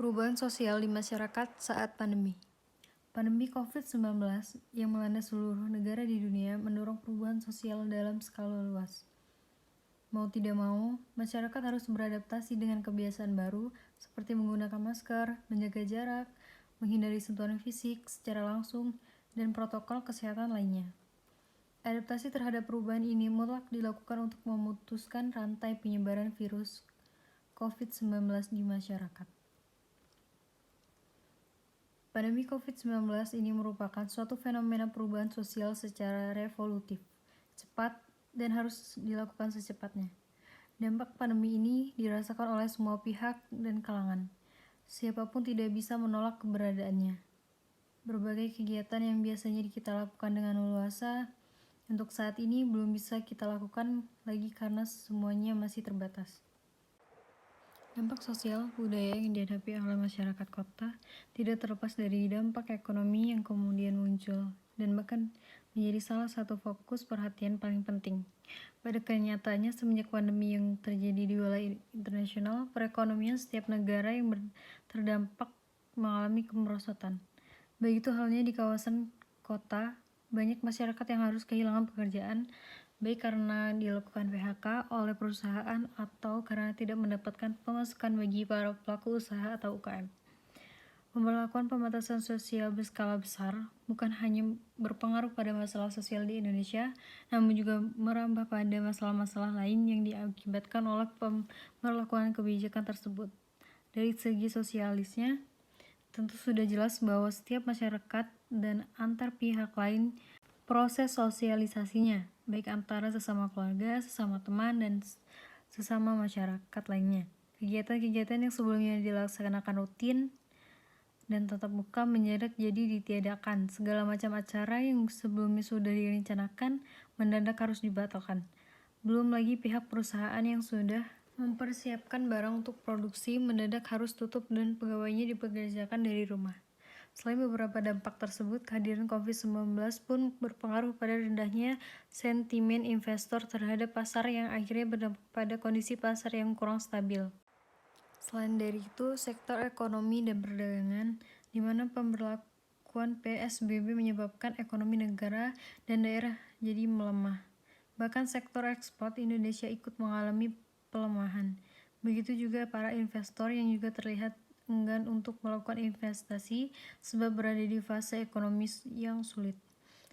Perubahan sosial di masyarakat saat pandemi. Pandemi COVID-19 yang melanda seluruh negara di dunia mendorong perubahan sosial dalam skala luas. Mau tidak mau, masyarakat harus beradaptasi dengan kebiasaan baru seperti menggunakan masker, menjaga jarak, menghindari sentuhan fisik secara langsung, dan protokol kesehatan lainnya. Adaptasi terhadap perubahan ini mutlak dilakukan untuk memutuskan rantai penyebaran virus COVID-19 di masyarakat. Pandemi COVID-19 ini merupakan suatu fenomena perubahan sosial secara revolutif, cepat, dan harus dilakukan secepatnya. Dampak pandemi ini dirasakan oleh semua pihak dan kalangan. Siapapun tidak bisa menolak keberadaannya. Berbagai kegiatan yang biasanya kita lakukan dengan leluasa, untuk saat ini belum bisa kita lakukan lagi karena semuanya masih terbatas. Dampak sosial budaya yang dihadapi oleh masyarakat kota tidak terlepas dari dampak ekonomi yang kemudian muncul dan bahkan menjadi salah satu fokus perhatian paling penting. Pada kenyataannya, semenjak pandemi yang terjadi di wilayah internasional, perekonomian setiap negara yang terdampak mengalami kemerosotan. Begitu halnya di kawasan kota, banyak masyarakat yang harus kehilangan pekerjaan, baik karena dilakukan PHK oleh perusahaan atau karena tidak mendapatkan pemasukan bagi para pelaku usaha atau UKM. Pemberlakuan pembatasan sosial berskala besar bukan hanya berpengaruh pada masalah sosial di Indonesia, namun juga merambah pada masalah-masalah lain yang diakibatkan oleh pemberlakuan kebijakan tersebut. Dari segi sosialisnya, tentu sudah jelas bahwa setiap masyarakat dan antar pihak lain proses sosialisasinya, baik antara sesama keluarga, sesama teman, dan sesama masyarakat lainnya. Kegiatan-kegiatan yang sebelumnya dilaksanakan rutin dan tatap muka mendadak jadi ditiadakan. Segala macam acara yang sebelumnya sudah direncanakan mendadak harus dibatalkan. Belum lagi pihak perusahaan yang sudah mempersiapkan barang untuk produksi mendadak harus tutup dan pegawainya dipekerjakan dari rumah. Selain beberapa dampak tersebut, kehadiran COVID-19 pun berpengaruh pada rendahnya sentimen investor terhadap pasar yang akhirnya berdampak pada kondisi pasar yang kurang stabil. Selain dari itu, sektor ekonomi dan perdagangan, di mana pemberlakuan PSBB menyebabkan ekonomi negara dan daerah jadi melemah. Bahkan sektor ekspor Indonesia ikut mengalami pelemahan. Begitu juga para investor yang juga terlihat enggan untuk melakukan investasi sebab berada di fase ekonomi yang sulit.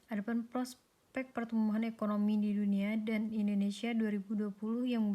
Adapun prospek pertumbuhan ekonomi di dunia dan Indonesia 2020 yang